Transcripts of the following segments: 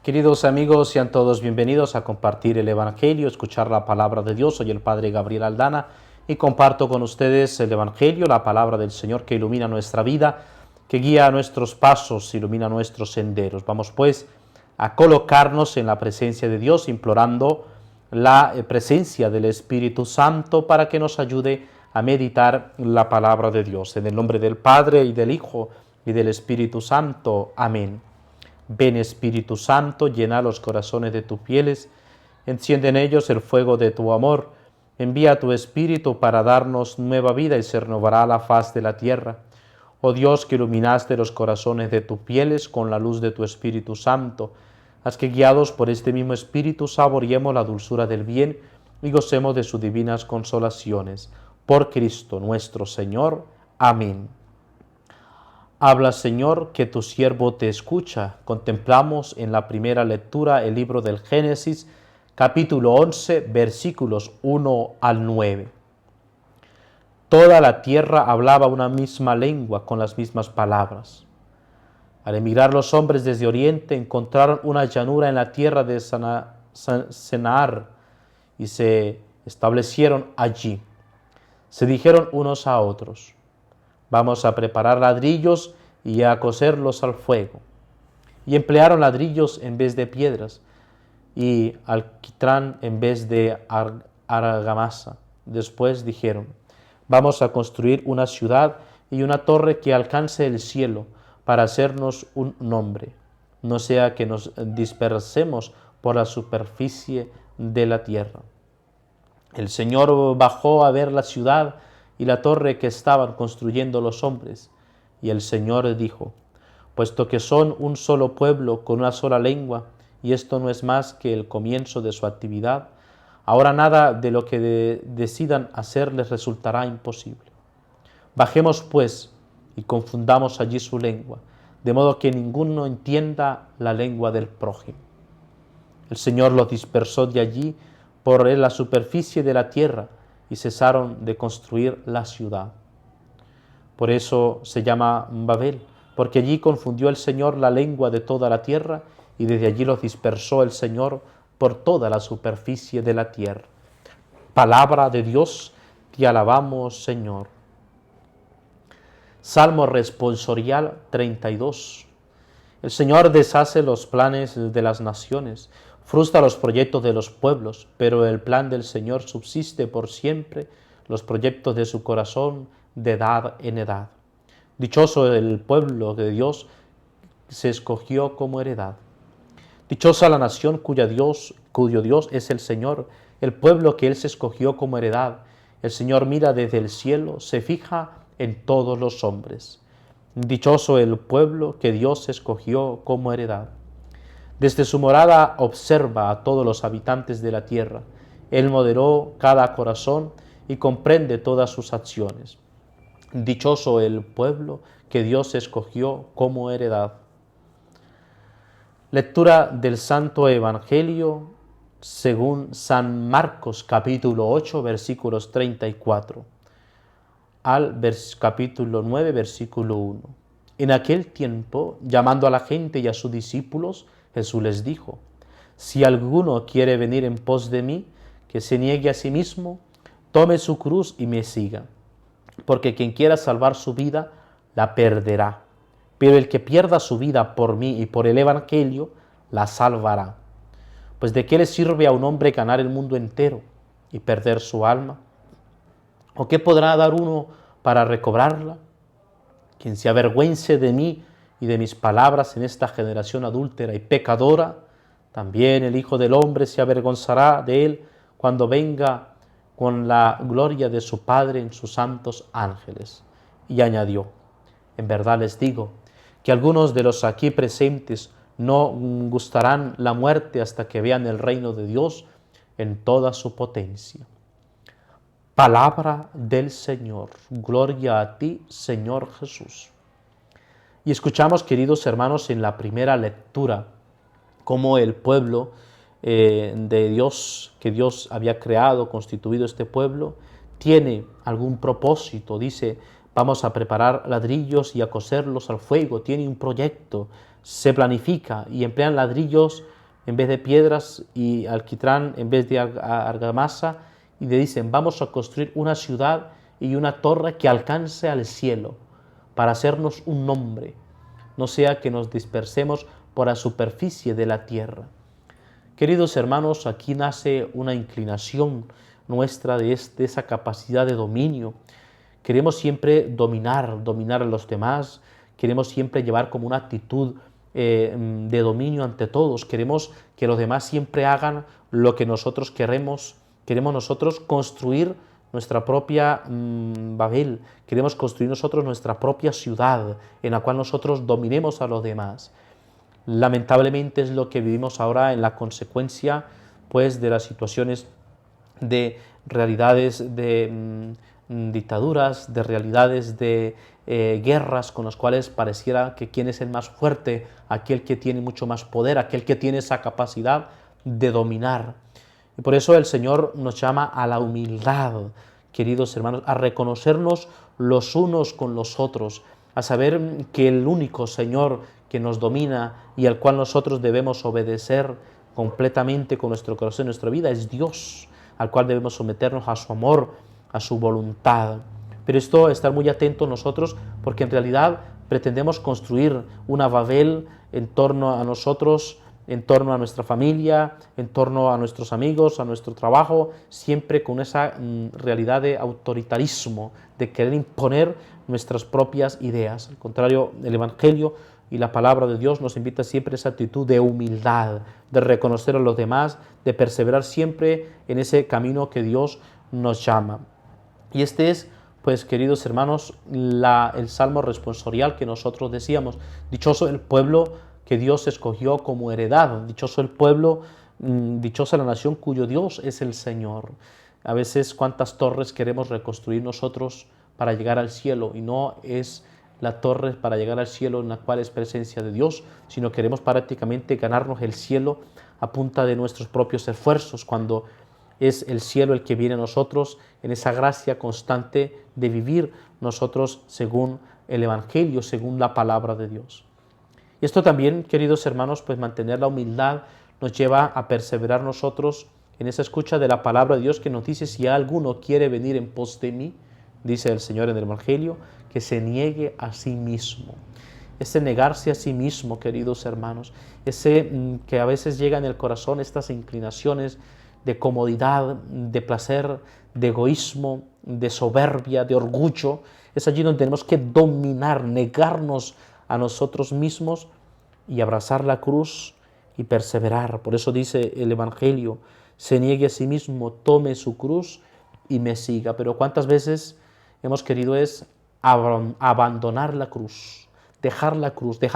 Queridos amigos, sean todos bienvenidos a compartir el Evangelio, escuchar la palabra de Dios. Soy el Padre Gabriel Aldana y comparto con ustedes el Evangelio, la palabra del Señor que ilumina nuestra vida, que guía nuestros pasos, ilumina nuestros senderos. Vamos pues a colocarnos en la presencia de Dios, implorando la presencia del Espíritu Santo para que nos ayude a meditar la palabra de Dios. En el nombre del Padre y del Hijo y del Espíritu Santo. Amén. Ven Espíritu Santo, llena los corazones de tus fieles, enciende en ellos el fuego de tu amor. Envía tu Espíritu para darnos nueva vida y se renovará la faz de la tierra. Oh Dios, que iluminaste los corazones de tus fieles con la luz de tu Espíritu Santo, haz que guiados por este mismo Espíritu saboreemos la dulzura del bien y gocemos de sus divinas consolaciones. Por Cristo nuestro Señor. Amén. Habla, Señor, que tu siervo te escucha. Contemplamos en la primera lectura el libro del Génesis, capítulo 11, versículos 1 al 9. Toda la tierra hablaba una misma lengua con las mismas palabras. Al emigrar los hombres desde Oriente, encontraron una llanura en la tierra de Senaar y se establecieron allí. Se dijeron unos a otros: vamos a preparar ladrillos y a coserlos al fuego. Y emplearon ladrillos en vez de piedras y alquitrán en vez de argamasa. Después dijeron: vamos a construir una ciudad y una torre que alcance el cielo para hacernos un nombre, no sea que nos dispersemos por la superficie de la tierra. El Señor bajó a ver la ciudad y la torre que estaban construyendo los hombres. Y el Señor dijo: puesto que son un solo pueblo con una sola lengua, y esto no es más que el comienzo de su actividad, ahora nada de lo que decidan hacer les resultará imposible. Bajemos pues y confundamos allí su lengua, de modo que ninguno entienda la lengua del prójimo. El Señor los dispersó de allí por la superficie de la tierra, y cesaron de construir la ciudad. Por eso se llama Babel, porque allí confundió el Señor la lengua de toda la tierra, y desde allí los dispersó el Señor por toda la superficie de la tierra. Palabra de Dios, te alabamos, Señor. Salmo responsorial 32. El Señor deshace los planes de las naciones, frustra los proyectos de los pueblos, pero el plan del Señor subsiste por siempre, los proyectos de su corazón de edad en edad. Dichoso el pueblo de Dios se escogió como heredad. Dichosa la nación cuyo Dios es el Señor, el pueblo que Él se escogió como heredad. El Señor mira desde el cielo, se fija en todos los hombres. Dichoso el pueblo que Dios escogió como heredad. Desde su morada observa a todos los habitantes de la tierra. Él modeló cada corazón y comprende todas sus acciones. Dichoso el pueblo que Dios escogió como heredad. Lectura del Santo Evangelio según San Marcos, capítulo 8, versículos 34 al capítulo 9, versículo 1. En aquel tiempo, llamando a la gente y a sus discípulos, Jesús les dijo: si alguno quiere venir en pos de mí, que se niegue a sí mismo, tome su cruz y me siga. Porque quien quiera salvar su vida, la perderá. Pero el que pierda su vida por mí y por el Evangelio, la salvará. Pues ¿de qué le sirve a un hombre ganar el mundo entero y perder su alma? ¿O qué podrá dar uno para recobrarla? Quien se avergüence de mí y de mis palabras en esta generación adúltera y pecadora, también el Hijo del Hombre se avergonzará de él cuando venga con la gloria de su Padre en sus santos ángeles. Y añadió: en verdad les digo que algunos de los aquí presentes no gustarán la muerte hasta que vean el reino de Dios en toda su potencia. Palabra del Señor. Gloria a ti, Señor Jesús. Y escuchamos, queridos hermanos, en la primera lectura, cómo el pueblo de Dios, que Dios había creado, constituido este pueblo, tiene algún propósito. Dice: vamos a preparar ladrillos y a coserlos al fuego. Tiene un proyecto se planifica y emplean ladrillos en vez de piedras y alquitrán en vez de argamasa, y le dicen, vamos a construir una ciudad y una torre que alcance al cielo para hacernos un nombre, no sea que nos dispersemos por la superficie de la tierra. Queridos hermanos, aquí nace una inclinación nuestra de esa capacidad de dominio. Queremos siempre dominar a los demás, queremos siempre llevar como una actitud de dominio ante todos, queremos que los demás siempre hagan lo que nosotros queremos nosotros construir nuestra propia Babel, queremos construir nosotros nuestra propia ciudad en la cual nosotros dominemos a los demás. Lamentablemente es lo que vivimos ahora en la consecuencia pues de las situaciones de realidades de dictaduras, de realidades de guerras con las cuales pareciera que quién es el más fuerte, aquel que tiene mucho más poder, aquel que tiene esa capacidad de dominar. Y por eso el Señor nos llama a la humildad, queridos hermanos, a reconocernos los unos con los otros, a saber que el único Señor que nos domina y al cual nosotros debemos obedecer completamente con nuestro corazón y nuestra vida es Dios, al cual debemos someternos a su amor, a su voluntad. Pero esto, estar muy atentos nosotros, porque en realidad pretendemos construir una Babel en torno a nosotros, en torno a nuestra familia, en torno a nuestros amigos, a nuestro trabajo, siempre con esa realidad de autoritarismo, de querer imponer nuestras propias ideas. Al contrario, el Evangelio y la palabra de Dios nos invita siempre a esa actitud de humildad, de reconocer a los demás, de perseverar siempre en ese camino que Dios nos llama. Y este es, pues, queridos hermanos, el salmo responsorial que nosotros decíamos. Dichoso el pueblo que Dios escogió como heredad, dichoso el pueblo, dichosa la nación cuyo Dios es el Señor. A veces cuántas torres queremos reconstruir nosotros para llegar al cielo, y no es la torre para llegar al cielo en la cual es presencia de Dios, sino queremos prácticamente ganarnos el cielo a punta de nuestros propios esfuerzos, cuando es el cielo el que viene a nosotros en esa gracia constante de vivir nosotros según el Evangelio, según la palabra de Dios. Y esto también, queridos hermanos, pues mantener la humildad nos lleva a perseverar nosotros en esa escucha de la palabra de Dios que nos dice, si alguno quiere venir en pos de mí, dice el Señor en el Evangelio, que se niegue a sí mismo. Ese negarse a sí mismo, queridos hermanos, ese que a veces llega en el corazón, estas inclinaciones de comodidad, de placer, de egoísmo, de soberbia, de orgullo, es allí donde tenemos que dominar, negarnos a nosotros mismos y abrazar la cruz y perseverar. Por eso dice el Evangelio, se niegue a sí mismo, tome su cruz y me siga. Pero ¿cuántas veces hemos querido abandonar la cruz, dejar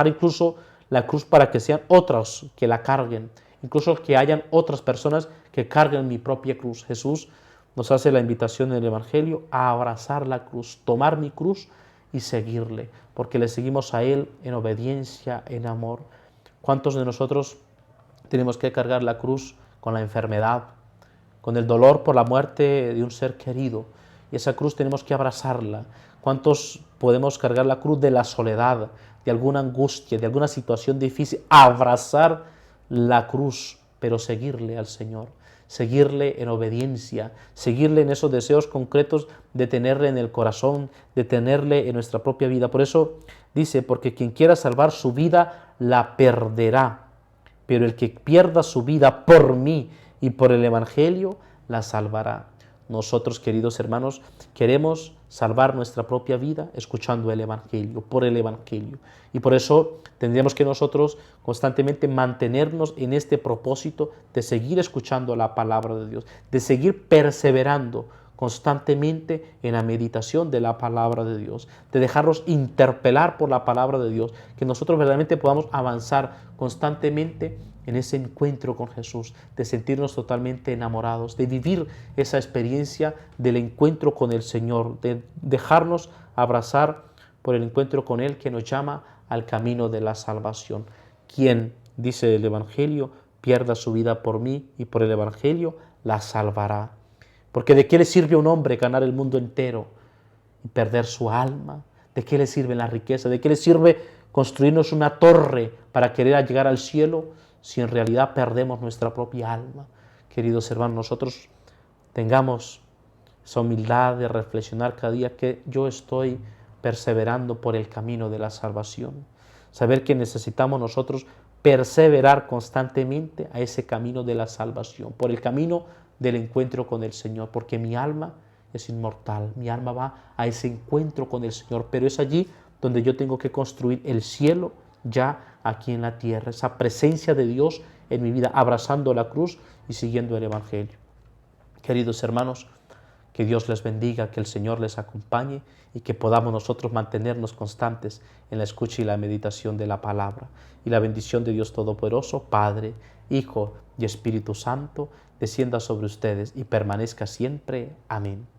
incluso la cruz para que sean otros que la carguen, incluso que hayan otras personas que carguen mi propia cruz? Jesús nos hace la invitación en el Evangelio a abrazar la cruz, tomar mi cruz y seguirle, porque le seguimos a Él en obediencia, en amor. ¿Cuántos de nosotros tenemos que cargar la cruz con la enfermedad, con el dolor por la muerte de un ser querido? Y esa cruz tenemos que abrazarla. ¿Cuántos podemos cargar la cruz de la soledad, de alguna angustia, de alguna situación difícil? Abrazar la cruz, pero seguirle al Señor, seguirle en obediencia, seguirle en esos deseos concretos de tenerle en el corazón, de tenerle en nuestra propia vida. Por eso dice, porque quien quiera salvar su vida, la perderá, pero el que pierda su vida por mí y por el Evangelio, la salvará. Nosotros, queridos hermanos, queremos salvar nuestra propia vida escuchando el Evangelio, por el Evangelio. Y por eso tendríamos que nosotros constantemente mantenernos en este propósito de seguir escuchando la palabra de Dios, de seguir perseverando constantemente en la meditación de la palabra de Dios, de dejarnos interpelar por la palabra de Dios, que nosotros verdaderamente podamos avanzar constantemente en ese encuentro con Jesús, de sentirnos totalmente enamorados, de vivir esa experiencia del encuentro con el Señor, de dejarnos abrazar por el encuentro con Él que nos llama al camino de la salvación. Quien, dice el Evangelio, pierda su vida por mí y por el Evangelio, la salvará. Porque ¿de qué le sirve a un hombre ganar el mundo entero y perder su alma? ¿De qué le sirve la riqueza? ¿De qué le sirve construirnos una torre para querer llegar al cielo si en realidad perdemos nuestra propia alma. Queridos hermanos, nosotros tengamos esa humildad de reflexionar cada día que yo estoy perseverando por el camino de la salvación. Saber que necesitamos nosotros perseverar constantemente a ese camino de la salvación, por el camino del encuentro con el Señor, porque mi alma es inmortal, mi alma va a ese encuentro con el Señor, pero es allí donde yo tengo que construir el cielo ya aquí en la tierra, esa presencia de Dios en mi vida, abrazando la cruz y siguiendo el Evangelio. Queridos hermanos, que Dios les bendiga, que el Señor les acompañe y que podamos nosotros mantenernos constantes en la escucha y la meditación de la palabra. Y la bendición de Dios Todopoderoso, Padre, Hijo y Espíritu Santo, descienda sobre ustedes y permanezca siempre. Amén.